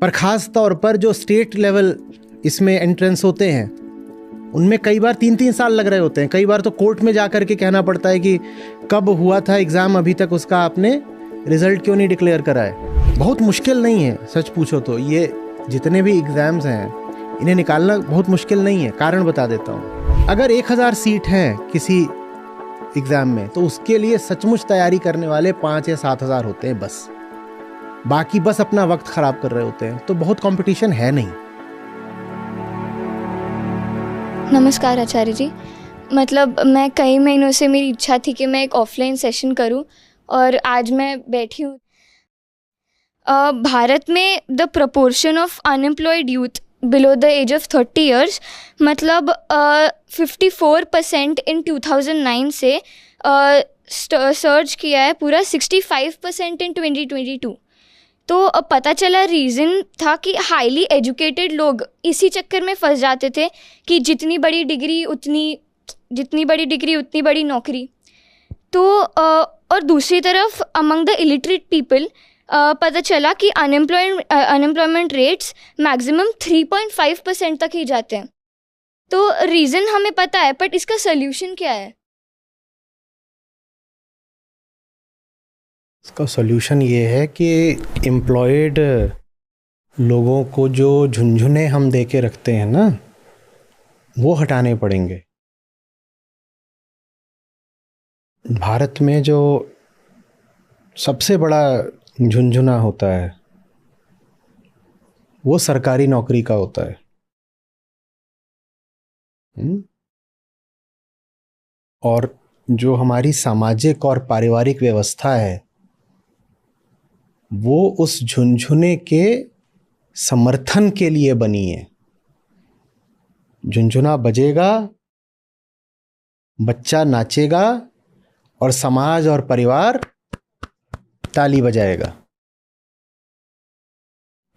पर ख़ास तौर पर जो स्टेट लेवल इसमें एंट्रेंस होते हैं उनमें कई बार 3-3 साल लग रहे होते हैं। कई बार तो कोर्ट में जा कर के कहना पड़ता है कि कब हुआ था एग्ज़ाम, अभी तक उसका आपने रिज़ल्ट क्यों नहीं डिक्लेयर करा है। बहुत मुश्किल नहीं है, सच पूछो तो ये जितने भी एग्ज़ाम्स हैं इन्हें निकालना बहुत मुश्किल नहीं है। कारण बता देता हूँ, अगर 1000 सीट हैं किसी एग्ज़ाम में तो उसके लिए सचमुच तैयारी करने वाले 5 या 7 हज़ार होते हैं बस। बाकी बस अपना वक्त ख़राब कर रहे होते हैं, तो बहुत कंपटीशन है नहीं। नमस्कार आचार्य जी। मतलब मैं कई महीनों से मेरी इच्छा थी कि मैं एक ऑफलाइन सेशन करूं और आज मैं बैठी हूं। भारत में the proportion of unemployed youth below the age of 30 years मतलब 54% इन 2009 से सर्च किया है पूरा 65% इन 2022। तो पता चला रीज़न था कि हाईली एजुकेटेड लोग इसी चक्कर में फंस जाते थे कि जितनी बड़ी डिग्री उतनी बड़ी नौकरी। तो और दूसरी तरफ अमंग द इलिटरेट पीपल पता चला कि अनएम्प्लॉयमेंट रेट्स मैक्सिमम 3.5% तक ही जाते हैं। तो रीज़न हमें पता है, बट इसका सल्यूशन क्या है? इसका सॉल्यूशन ये है कि एम्प्लॉयड लोगों को जो झुंझुने हम दे के रखते हैं ना, वो हटाने पड़ेंगे। भारत में जो सबसे बड़ा झुंझुना होता है वो सरकारी नौकरी का होता है। और जो हमारी सामाजिक और पारिवारिक व्यवस्था है वो उस झुंझुने के समर्थन के लिए बनी है। झुंझुना बजेगा, बच्चा नाचेगा और समाज और परिवार ताली बजाएगा।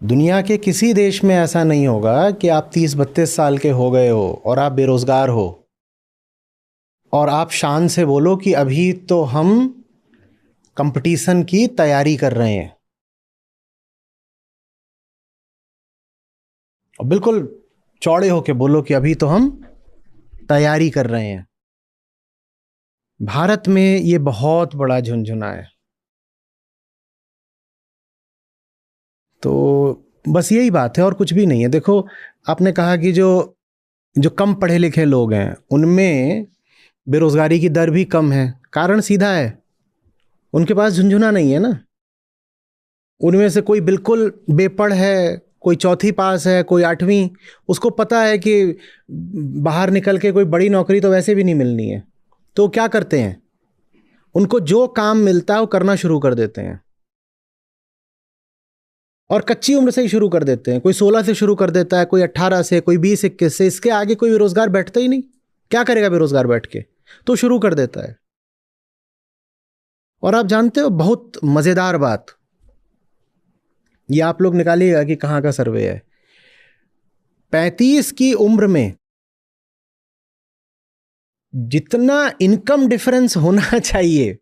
दुनिया के किसी देश में ऐसा नहीं होगा कि आप 30-32 साल के हो गए हो और आप बेरोजगार हो और आप शान से बोलो कि अभी तो हम कंपटीशन की तैयारी कर रहे हैं। और बिल्कुल चौड़े होके बोलो कि अभी तो हम तैयारी कर रहे हैं। भारत में ये बहुत बड़ा झुंझुना है। तो बस यही बात है और कुछ भी नहीं है। देखो, आपने कहा कि जो कम पढ़े लिखे लोग हैं उनमें बेरोजगारी की दर भी कम है। कारण सीधा है, उनके पास झुंझुना नहीं है ना। उनमें से कोई बिल्कुल बेपढ़ है, कोई चौथी पास है, कोई 8वीं, उसको पता है कि बाहर निकल के कोई बड़ी नौकरी तो वैसे भी नहीं मिलनी है। तो क्या करते हैं, उनको जो काम मिलता है वो करना शुरू कर देते हैं और कच्ची उम्र से ही शुरू कर देते हैं। कोई 16 से शुरू कर देता है, कोई 18 से, कोई 20-21 से। इसके आगे कोई बेरोजगार बैठता ही नहीं। क्या करेगा बेरोजगार बैठ के? तो शुरू कर देता है। और आप जानते हो बहुत मजेदार बात, ये आप लोग निकालिएगा कि कहाँ का सर्वे है। 35 की उम्र में जितना इनकम डिफरेंस होना चाहिए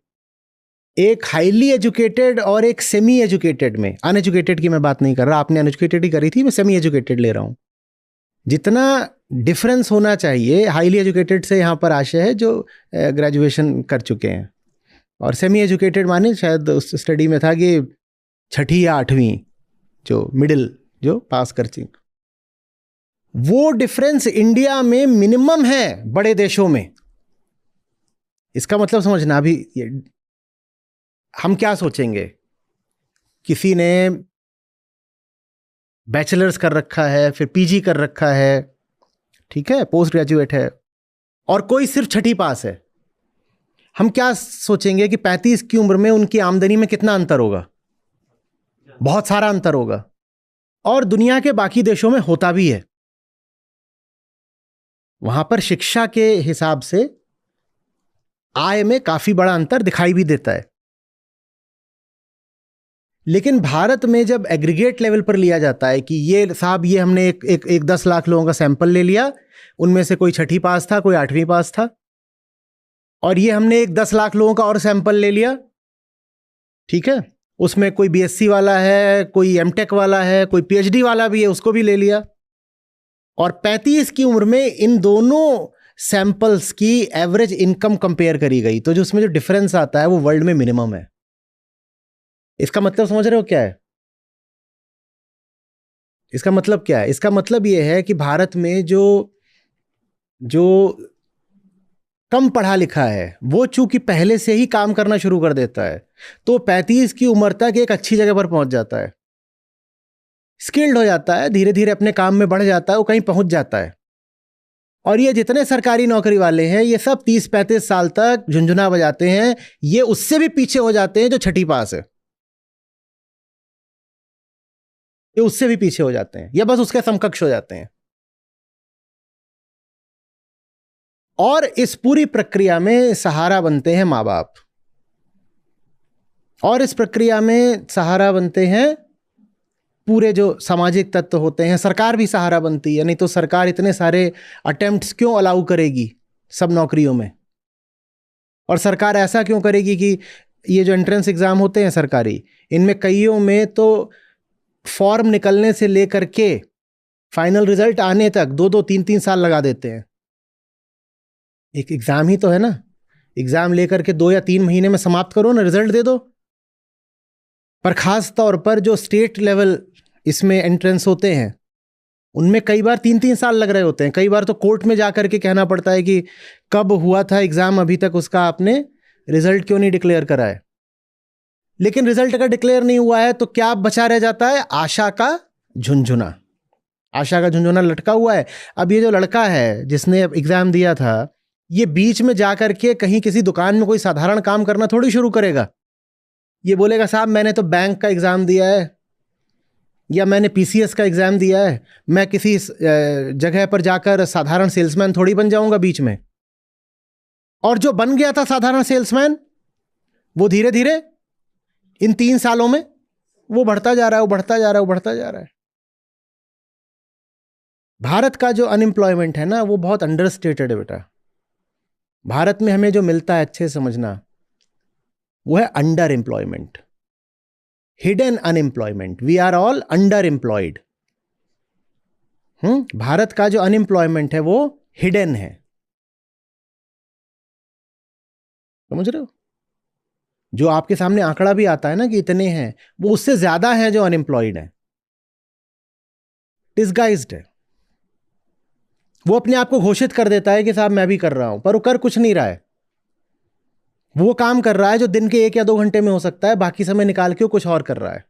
एक हाईली एजुकेटेड और एक सेमी एजुकेटेड में, अनएजुकेटेड की मैं बात नहीं कर रहा, आपने अनएजुकेटेड ही करी थी, मैं सेमी एजुकेटेड ले रहा हूं। जितना डिफरेंस होना चाहिए हाईली एजुकेटेड से, यहां पर आशय है जो ग्रेजुएशन कर चुके हैं, और सेमी एजुकेटेड माने शायद उस स्टडी में था कि 6ठी या 8वीं, जो मिडिल, जो पास कर चुके। वो डिफरेंस इंडिया में मिनिमम है बड़े देशों में। इसका मतलब समझना, अभी हम क्या सोचेंगे, किसी ने बैचलर्स कर रखा है, फिर पीजी कर रखा है, ठीक है, पोस्ट ग्रेजुएट है, और कोई सिर्फ 6ठी पास है। हम क्या सोचेंगे कि 35 की उम्र में उनकी आमदनी में कितना अंतर होगा? बहुत सारा अंतर होगा। और दुनिया के बाकी देशों में होता भी है। वहां पर शिक्षा के हिसाब से आय में काफी बड़ा अंतर दिखाई भी देता है। लेकिन भारत में जब एग्रीगेट लेवल पर लिया जाता है कि ये साहब, ये हमने एक 10 लाख लोगों का सैंपल ले लिया, उनमें से कोई 6ठी पास था, कोई 8वीं पास था, और ये हमने एक 10 लाख लोगों का और सैंपल ले लिया, ठीक है, उसमें कोई बीएससी वाला है, कोई एमटेक वाला है, कोई पीएचडी वाला भी है, उसको भी ले लिया। और 35 की उम्र में इन दोनों सैंपल्स की एवरेज इनकम कंपेयर करी गई, तो जो उसमें जो डिफरेंस आता है वो वर्ल्ड में मिनिमम है। इसका मतलब समझ रहे हो क्या है? इसका मतलब क्या है? इसका मतलब ये है कि भारत में जो कम पढ़ा लिखा है वो चूंकि पहले से ही काम करना शुरू कर देता है, तो 35 की उम्र तक एक अच्छी जगह पर पहुंच जाता है, स्किल्ड हो जाता है, धीरे धीरे अपने काम में बढ़ जाता है, वो कहीं पहुंच जाता है। और ये जितने सरकारी नौकरी वाले हैं ये सब 30-35 साल तक झुंझुना बजाते हैं। ये उससे भी पीछे हो जाते हैं जो छठी पास है, ये उससे भी पीछे हो जाते हैं, या बस उसके समकक्ष हो जाते हैं। और इस पूरी प्रक्रिया में सहारा बनते हैं माँ बाप, और इस प्रक्रिया में सहारा बनते हैं पूरे जो सामाजिक तत्व होते हैं। सरकार भी सहारा बनती है, नहीं तो सरकार इतने सारे अटेम्प्ट्स क्यों अलाउ करेगी सब नौकरियों में? और सरकार ऐसा क्यों करेगी कि ये जो एंट्रेंस एग्जाम होते हैं सरकारी, इनमें कईयों में तो फॉर्म निकलने से लेकर के फाइनल रिजल्ट आने तक 2-2, 3-3 साल लगा देते हैं। एक एग्जाम ही तो है ना, एग्जाम लेकर के 2 या 3 महीने में समाप्त करो ना, रिजल्ट दे दो। पर खास तौर पर जो स्टेट लेवल इसमें एंट्रेंस होते हैं उनमें कई बार 3-3 साल लग रहे होते हैं। कई बार तो कोर्ट में जा करके कहना पड़ता है कि कब हुआ था एग्जाम, अभी तक उसका आपने रिजल्ट क्यों नहीं डिक्लेयर करा है। लेकिन रिजल्ट अगर डिक्लेयर नहीं हुआ है तो क्या बचा रह जाता है? आशा का झुंझुना। आशा का झुंझुना लटका हुआ है। अब ये जो लड़का है जिसने एग्जाम दिया था, ये बीच में जाकर के कहीं किसी दुकान में कोई साधारण काम करना थोड़ी शुरू करेगा। ये बोलेगा साहब मैंने तो बैंक का एग्जाम दिया है, या मैंने पीसीएस का एग्जाम दिया है, मैं किसी जगह पर जाकर साधारण सेल्समैन थोड़ी बन जाऊंगा बीच में। और जो बन गया था साधारण सेल्समैन, वो धीरे धीरे इन 3 सालों में वो बढ़ता जा रहा है, वो बढ़ता जा रहा है, वो बढ़ता जा रहा है। भारत का जो अनएम्प्लॉयमेंट है ना, वो बहुत अंडरस्टेटेड है बेटा। भारत में हमें जो मिलता है, अच्छे समझना, वो है underemployment, hidden unemployment. We are all underemployed. भारत का जो अनएम्प्लॉयमेंट है वो हिडन है, समझ रहे हो? जो आपके सामने आंकड़ा भी आता है ना कि इतने हैं, वो उससे ज्यादा है जो अनएम्प्लॉयड है, डिस्गाइज्ड है। वो अपने आप को घोषित कर देता है कि साहब मैं भी कर रहा हूं, पर वो कर कुछ नहीं रहा है। वो काम कर रहा है जो दिन के 1 या 2 घंटे में हो सकता है, बाकी समय निकाल के वो कुछ और कर रहा है।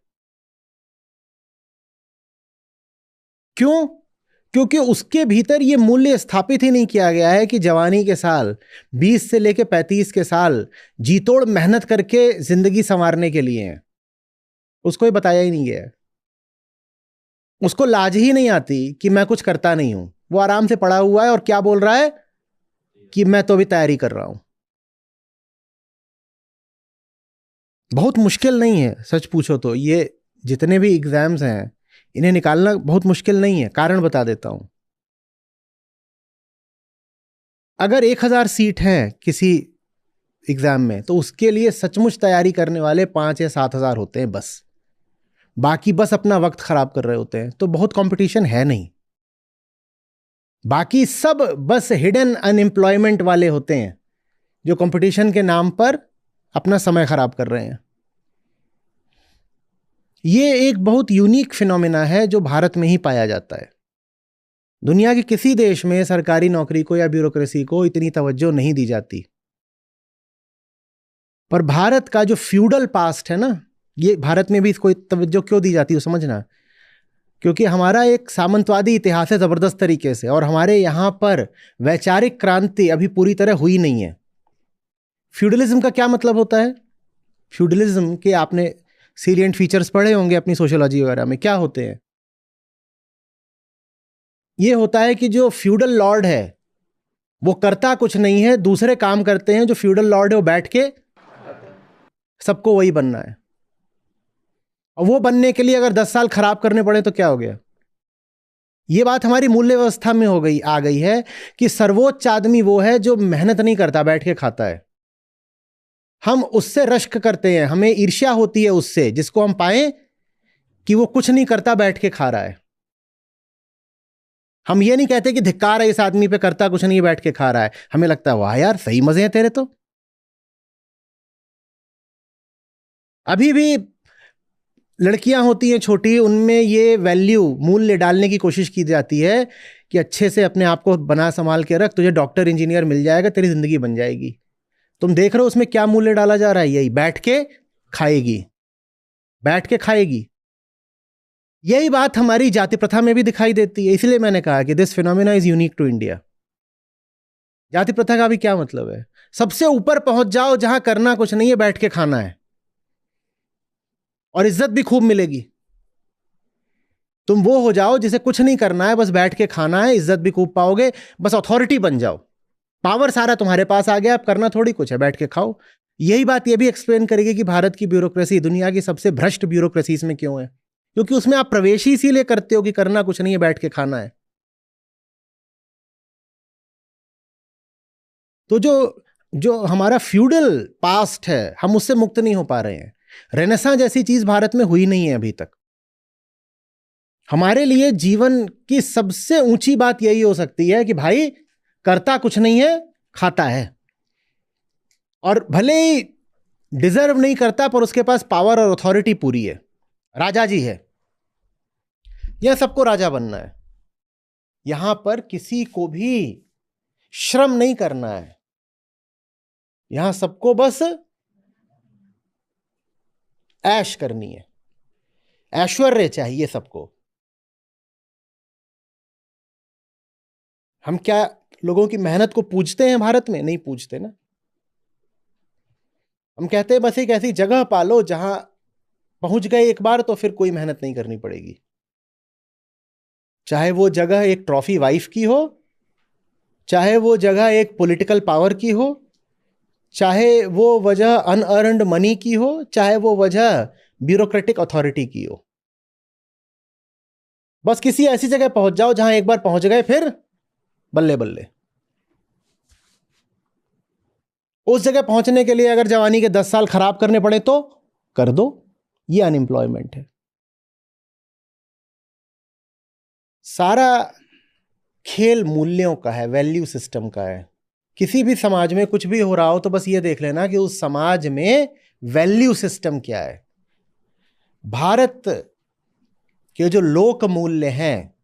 क्यों? क्योंकि उसके भीतर ये मूल्य स्थापित ही नहीं किया गया है कि जवानी के साल 20 से लेके 35 के साल जीतोड़ मेहनत करके जिंदगी संवारने के लिए हैं। उसको ये बताया ही नहीं गया है। उसको लाज ही नहीं आती कि मैं कुछ करता नहीं हूं। वो आराम से पड़ा हुआ है और क्या बोल रहा है कि मैं तो अभी तैयारी कर रहा हूं। बहुत मुश्किल नहीं है, सच पूछो तो ये जितने भी एग्जाम्स हैं इन्हें निकालना बहुत मुश्किल नहीं है। कारण बता देता हूं। अगर 1000 सीट है किसी एग्जाम में, तो उसके लिए सचमुच तैयारी करने वाले 5 या 7,000 होते हैं बस। बाकी बस अपना वक्त खराब कर रहे होते हैं, तो बहुत कंपटीशन है नहीं। बाकी सब बस हिडन अनएम्प्लॉयमेंट वाले होते हैं जो कंपटीशन के नाम पर अपना समय खराब कर रहे हैं। ये एक बहुत यूनिक फिनोमेना है जो भारत में ही पाया जाता है। दुनिया के किसी देश में सरकारी नौकरी को या ब्यूरोक्रेसी को इतनी तवज्जो नहीं दी जाती। पर भारत का जो फ्यूडल पास्ट है ना, ये भारत में भी इसको तवज्जो क्यों दी जाती है समझना। क्योंकि हमारा एक सामंतवादी इतिहास है जबरदस्त तरीके से, और हमारे यहां पर वैचारिक क्रांति अभी पूरी तरह हुई नहीं है। फ्यूडलिज्म का क्या मतलब होता है? फ्यूडलिज्म के आपने सीलिएंट फीचर्स पढ़े होंगे अपनी सोशियोलॉजी वगैरह में। क्या होते हैं? ये होता है कि जो फ्यूडल लॉर्ड है वो करता कुछ नहीं है, दूसरे काम करते हैं। जो फ्यूडल लॉर्ड है वो बैठ के सबको वही बनना है, और वो बनने के लिए अगर 10 साल खराब करने पड़े तो क्या हो गया? ये बात हमारी मूल्य व्यवस्था में आ गई है कि सर्वोच्च आदमी वो है जो मेहनत नहीं करता, बैठ के खाता है। हम उससे रश्क करते हैं, हमें ईर्ष्या होती है उससे जिसको हम पाएं कि वो कुछ नहीं करता, बैठ के खा रहा है। हम ये नहीं कहते कि धिक्कार है इस आदमी पे, करता कुछ नहीं, बैठ के खा रहा है। हमें लगता है वाह यार सही मजे हैं तेरे तो। अभी भी लड़कियां होती हैं छोटी, उनमें ये वैल्यू, मूल्य डालने की कोशिश की जाती है कि अच्छे से अपने आप को बना संभाल के रख, तुझे डॉक्टर इंजीनियर मिल जाएगा, तेरी जिंदगी बन जाएगी। तुम देख रहे हो उसमें क्या मूल्य डाला जा रहा है? यही, बैठ के खाएगी, बैठ के खाएगी। यही बात हमारी जाति प्रथा में भी दिखाई देती है। इसलिए मैंने कहा कि this phenomena is unique to India. जाति प्रथा का भी क्या मतलब है? सबसे ऊपर पहुंच जाओ जहां करना कुछ नहीं है, बैठ के खाना है, और इज्जत भी खूब मिलेगी। तुम वो हो जाओ जिसे कुछ नहीं करना है, बस बैठ के खाना है, इज्जत भी खूब पाओगे, बस अथॉरिटी बन जाओ, पावर सारा तुम्हारे पास आ गया, अब करना थोड़ी कुछ है, बैठ के खाओ। यही बात ये भी एक्सप्लेन करेगी कि भारत की ब्यूरोक्रेसी दुनिया की सबसे भ्रष्ट ब्यूरोक्रेसीज में क्यों है, क्योंकि उसमें आप प्रवेश ही इसीलिए करते हो कि करना कुछ नहीं है, बैठ के खाना है। तो जो हमारा फ्यूडल पास्ट है, हम उससे मुक्त नहीं हो पा रहे हैं। रेनेसां जैसी चीज भारत में हुई नहीं है अभी तक। हमारे लिए जीवन की सबसे ऊंची बात यही हो सकती है कि भाई करता कुछ नहीं है, खाता है, और भले ही डिजर्व नहीं करता पर उसके पास पावर और अथॉरिटी पूरी है, राजा जी है। यह सबको राजा बनना है। यहां पर किसी को भी श्रम नहीं करना है, यहां सबको बस ऐश करनी है, ऐश्वर्य चाहिए सबको। हम क्या लोगों की मेहनत को पूजते हैं भारत में? नहीं पूजते ना। हम कहते हैं बस एक ऐसी जगह पालो जहां पहुंच गए एक बार तो फिर कोई मेहनत नहीं करनी पड़ेगी, चाहे वो जगह एक ट्रॉफी वाइफ की हो, चाहे वो जगह एक पॉलिटिकल पावर की हो, चाहे वो वजह अनअर्न्ड मनी की हो, चाहे वो वजह ब्यूरोक्रेटिक अथॉरिटी की हो। बस किसी ऐसी जगह पहुंच जाओ जहां एक बार पहुंच गए फिर बल्ले बल्ले। उस जगह पहुंचने के लिए अगर जवानी के 10 साल खराब करने पड़े तो कर दो, ये अनएम्प्लॉयमेंट है। सारा खेल मूल्यों का है, वैल्यू सिस्टम का है। किसी भी समाज में कुछ भी हो रहा हो तो बस ये देख लेना कि उस समाज में वैल्यू सिस्टम क्या है। भारत के जो लोक मूल्य हैं,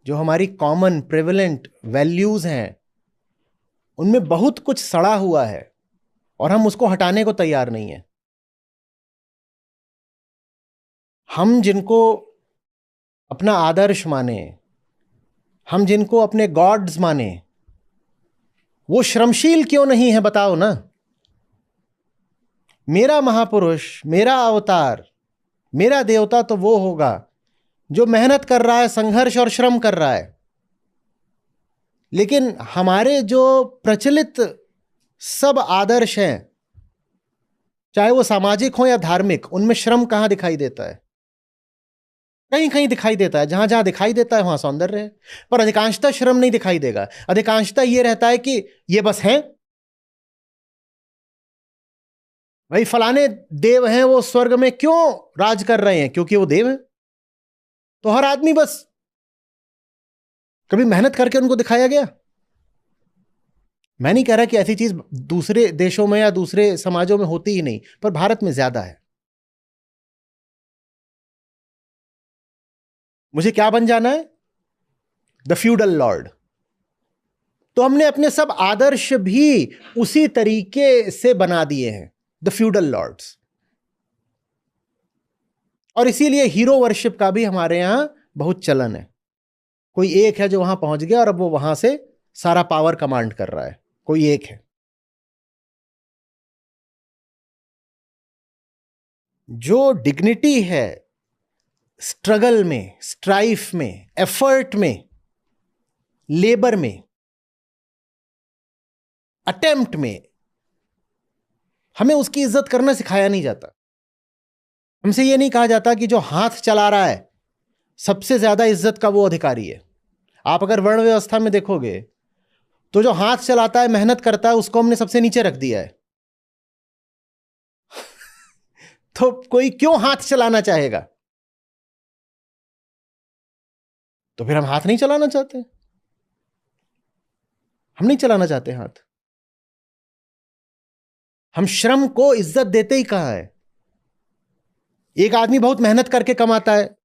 जो हमारी कॉमन प्रेवलेंट वैल्यूज हैं, उनमें बहुत कुछ सड़ा हुआ है और हम उसको हटाने को तैयार नहीं है। हम जिनको अपना आदर्श माने, हम जिनको अपने गॉड्स माने, वो श्रमशील क्यों नहीं है बताओ ना। मेरा महापुरुष, मेरा अवतार, मेरा देवता तो वो होगा जो मेहनत कर रहा है, संघर्ष और श्रम कर रहा है। लेकिन हमारे जो प्रचलित सब आदर्श हैं, चाहे वो सामाजिक हो या धार्मिक, उनमें श्रम कहां दिखाई देता है? कहीं कहीं दिखाई देता है, जहां जहां दिखाई देता है वहां सौंदर्य है, पर अधिकांशतः श्रम नहीं दिखाई देगा। अधिकांशतः यह रहता है कि ये बस हैं, भाई फलाने देव हैं, वो स्वर्ग में क्यों राज कर रहे हैं? क्योंकि वो देव हैं। तो हर आदमी बस, कभी मेहनत करके उनको दिखाया गया? मैं नहीं कह रहा कि ऐसी चीज दूसरे देशों में या दूसरे समाजों में होती ही नहीं, पर भारत में ज्यादा है। मुझे क्या बन जाना है? The feudal Lord. तो हमने अपने सब आदर्श भी उसी तरीके से बना दिए हैं, द फ्यूडल लॉर्ड्स। और इसीलिए हीरो वर्शिप का भी हमारे यहां बहुत चलन है। कोई एक है जो वहां पहुंच गया और अब वो वहां से सारा पावर कमांड कर रहा है, कोई एक है। जो डिग्निटी है स्ट्रगल में, स्ट्राइफ में, एफर्ट में, लेबर में, अटेम्प्ट में, हमें उसकी इज्जत करना सिखाया नहीं जाता। हमसे यह नहीं कहा जाता कि जो हाथ चला रहा है सबसे ज्यादा इज्जत का वो अधिकारी है। आप अगर वर्ण व्यवस्था में देखोगे तो जो हाथ चलाता है, मेहनत करता है, उसको हमने सबसे नीचे रख दिया है। तो कोई क्यों हाथ चलाना चाहेगा? तो फिर हम हाथ नहीं चलाना चाहते, हम नहीं चलाना चाहते हाथ। हम श्रम को इज्जत देते ही कहां है? एक आदमी बहुत मेहनत करके कमाता है,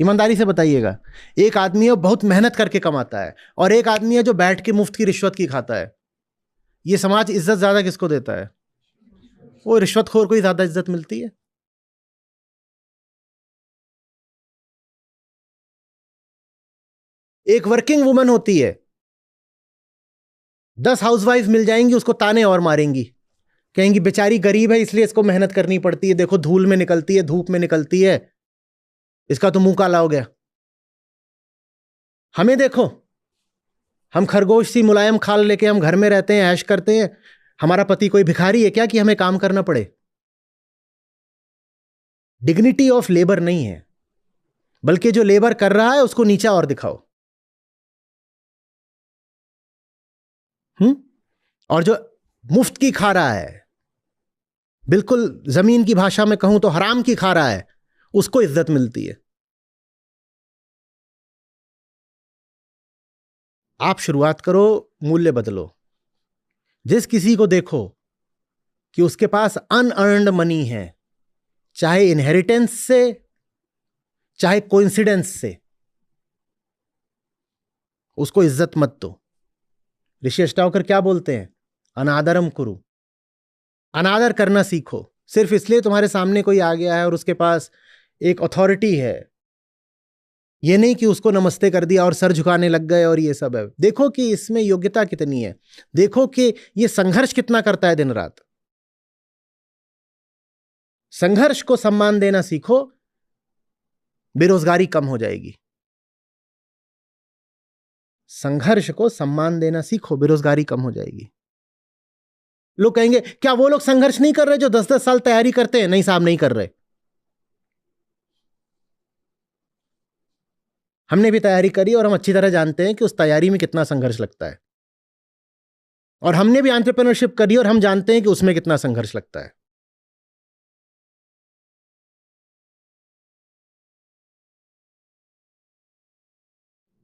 ईमानदारी से बताइएगा, एक आदमी है बहुत मेहनत करके कमाता है और एक आदमी है जो बैठ के मुफ्त की रिश्वत की खाता है। ये समाज इज्जत ज्यादा किसको देता है? वो रिश्वतखोर को ही ज्यादा इज्जत मिलती है। एक वर्किंग वुमन होती है, 10 हाउसवाइफ मिल जाएंगी, उसको ताने और मारेंगी, कहेंगी बेचारी गरीब है इसलिए इसको मेहनत करनी पड़ती है, देखो धूल में निकलती है, धूप में निकलती है, इसका तो मुंह काला हो गया। हमें देखो, हम खरगोश सी मुलायम खाल लेके हम घर में रहते हैं, ऐश करते हैं। हमारा पति कोई भिखारी है क्या कि हमें काम करना पड़े? डिग्निटी ऑफ लेबर नहीं है, बल्कि जो लेबर कर रहा है उसको नीचा और दिखाओ। और जो मुफ्त की खा रहा है, बिल्कुल जमीन की भाषा में कहूं तो हराम की खा रहा है, उसको इज्जत मिलती है। आप शुरुआत करो, मूल्य बदलो। जिस किसी को देखो कि उसके पास अनअर्न्ड मनी है, चाहे इनहेरिटेंस से चाहे कोइंसिडेंस से, उसको इज्जत मत दो। ऋषि अष्टावकर क्या बोलते हैं? अनादरम कुरु। अनादर करना सीखो। सिर्फ इसलिए तुम्हारे सामने कोई आ गया है और उसके पास एक अथॉरिटी है, ये नहीं कि उसको नमस्ते कर दिया और सर झुकाने लग गए और ये सब है। देखो कि इसमें योग्यता कितनी है, देखो कि ये संघर्ष कितना करता है दिन रात। संघर्ष को सम्मान देना सीखो, बेरोजगारी कम हो जाएगी। संघर्ष को सम्मान देना सीखो, बेरोजगारी कम हो जाएगी। लोग कहेंगे क्या वो लोग संघर्ष नहीं कर रहे जो 10-10 साल तैयारी करते हैं? नहीं साहब, नहीं कर रहे। हमने भी तैयारी करी और हम अच्छी तरह जानते हैं कि उस तैयारी में कितना संघर्ष लगता है। और हमने भी एंटरप्रेन्योरशिप करी और हम जानते हैं कि उसमें कितना संघर्ष लगता है।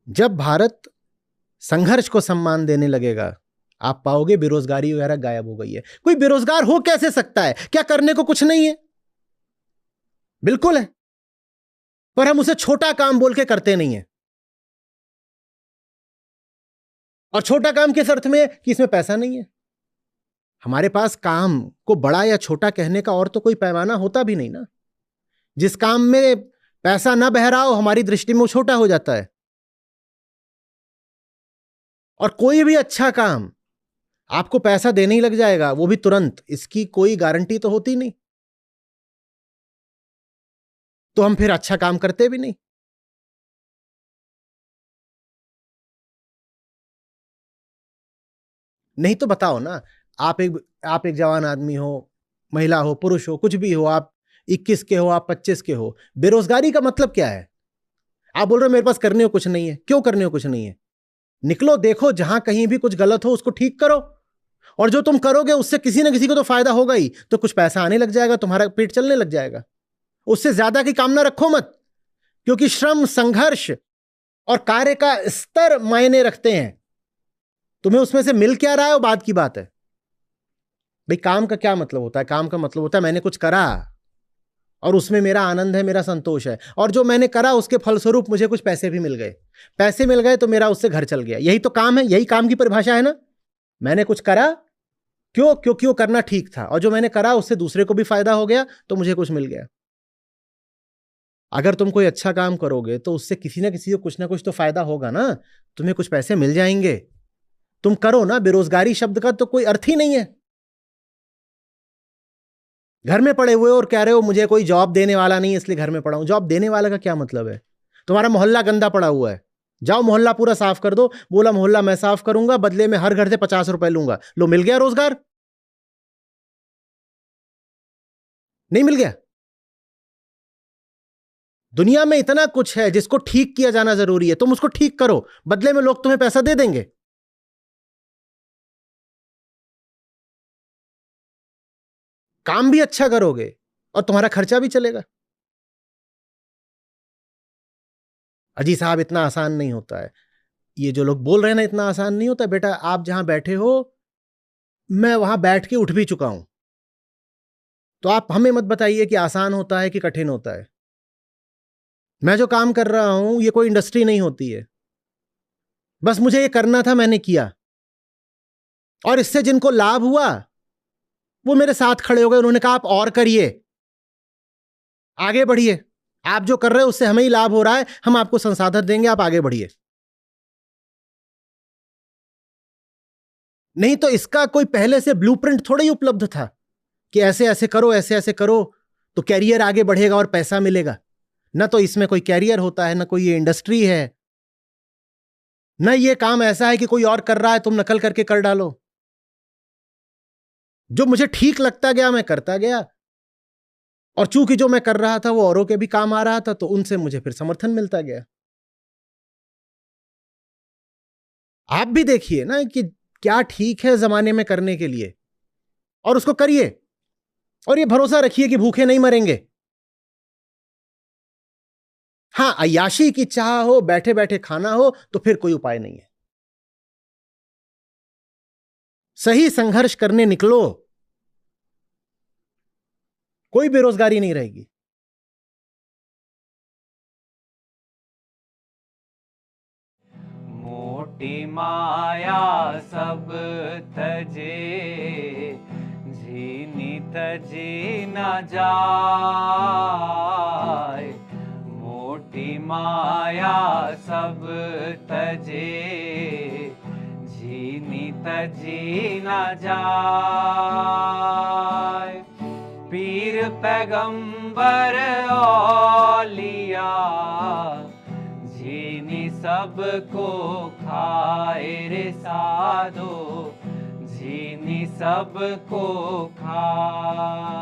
जब भारत संघर्ष को सम्मान देने लगेगा, आप पाओगे बेरोजगारी वगैरह गायब हो गई है। कोई बेरोजगार हो कैसे सकता है? क्या करने को कुछ नहीं है? बिल्कुल है, पर हम उसे छोटा काम बोल के करते नहीं है। और छोटा काम किस अर्थ में? कि इसमें पैसा नहीं है। हमारे पास काम को बड़ा या छोटा कहने का और तो कोई पैमाना होता भी नहीं ना। जिस काम में पैसा ना बह रहा हो, हमारी दृष्टि में वो छोटा हो जाता है। और कोई भी अच्छा काम आपको पैसा देने ही लग जाएगा, वो भी तुरंत, इसकी कोई गारंटी तो होती नहीं। तो हम फिर अच्छा काम करते भी नहीं। नहीं तो बताओ ना, आप एक जवान आदमी हो, महिला हो, पुरुष हो, कुछ भी हो, आप 21 के हो, आप 25 के हो, बेरोजगारी का मतलब क्या है? आप बोल रहे हो मेरे पास करने को कुछ नहीं है। क्यों करने को कुछ नहीं है? निकलो, देखो, जहां कहीं भी कुछ गलत हो उसको ठीक करो। और जो तुम करोगे उससे किसी ना किसी को तो फायदा होगा ही, तो कुछ पैसा आने लग जाएगा, तुम्हारा पेट चलने लग जाएगा। उससे ज्यादा की कामना रखो मत, क्योंकि श्रम, संघर्ष और कार्य का स्तर मायने रखते हैं। तुम्हें उसमें से मिल क्या रहा है वो बात की बात है। भाई काम का क्या मतलब होता है? काम का मतलब होता है मैंने कुछ करा और उसमें मेरा आनंद है, मेरा संतोष है, और जो मैंने करा उसके फलस्वरूप मुझे कुछ पैसे भी मिल गए। पैसे मिल गए तो मेरा उससे घर चल गया। यही तो काम है, यही काम की परिभाषा है ना। मैंने कुछ करा, क्यों? क्योंकि वो करना ठीक था, और जो मैंने करा उससे दूसरे को भी फायदा हो गया तो मुझे कुछ मिल गया। अगर तुम कोई अच्छा काम करोगे तो उससे किसी ना किसी को कुछ ना कुछ तो फायदा होगा ना, तुम्हें कुछ पैसे मिल जाएंगे। तुम करो ना। बेरोजगारी शब्द का तो कोई अर्थ ही नहीं है। घर में पड़े हुए और कह रहे हो मुझे कोई जॉब देने वाला नहीं इसलिए घर में पड़ा हूं। जॉब देने वाले का क्या मतलब है? तुम्हारा मोहल्ला गंदा पड़ा हुआ है, जाओ मोहल्ला पूरा साफ कर दो। बोला मोहल्ला मैं साफ करूंगा, बदले में हर घर से 50 रुपए लूंगा। लो, मिल गया रोजगार? नहीं मिल गया? दुनिया में इतना कुछ है जिसको ठीक किया जाना जरूरी है, तुम उसको ठीक करो, बदले में लोग तुम्हें पैसा दे देंगे। काम भी अच्छा करोगे और तुम्हारा खर्चा भी चलेगा। अजी साहब इतना आसान नहीं होता है, ये जो लोग बोल रहे हैं ना इतना आसान नहीं होता बेटा। आप जहां बैठे हो मैं वहां बैठ के उठ भी चुका हूं, तो आप हमें मत बताइए कि आसान होता है कि कठिन होता है। मैं जो काम कर रहा हूं ये कोई इंडस्ट्री नहीं होती है, बस मुझे ये करना था, मैंने किया, और इससे जिनको लाभ हुआ वो मेरे साथ खड़े हो गए। उन्होंने कहा आप और करिए, आगे बढ़िए, आप जो कर रहे हो उससे हमें ही लाभ हो रहा है, हम आपको संसाधन देंगे, आप आगे बढ़िए। नहीं तो इसका कोई पहले से ब्लूप्रिंट थोड़ा ही उपलब्ध था कि ऐसे ऐसे करो, ऐसे ऐसे करो तो कैरियर आगे बढ़ेगा और पैसा मिलेगा। ना तो इसमें कोई कैरियर होता है, ना कोई ये इंडस्ट्री है, ना ये काम ऐसा है कि कोई और कर रहा है तुम नकल करके कर डालो। जो मुझे ठीक लगता गया मैं करता गया, और चूंकि जो मैं कर रहा था वो औरों के भी काम आ रहा था तो उनसे मुझे फिर समर्थन मिलता गया। आप भी देखिए ना कि क्या ठीक है जमाने में करने के लिए, और उसको करिए, और ये भरोसा रखिए कि भूखे नहीं मरेंगे। हां, अय्याशी की चाह हो, बैठे बैठे खाना हो, तो फिर कोई उपाय नहीं है। सही संघर्ष करने निकलो, कोई बेरोजगारी नहीं रहेगी। मोटी माया सब तजे, झीनी तजी न जाए। मोटी माया सब तजे, झीनी तजी न जाए। पीर पैगंबर औलिया, झीनी सबको खाए रे साधो, झीनी सबको खाए।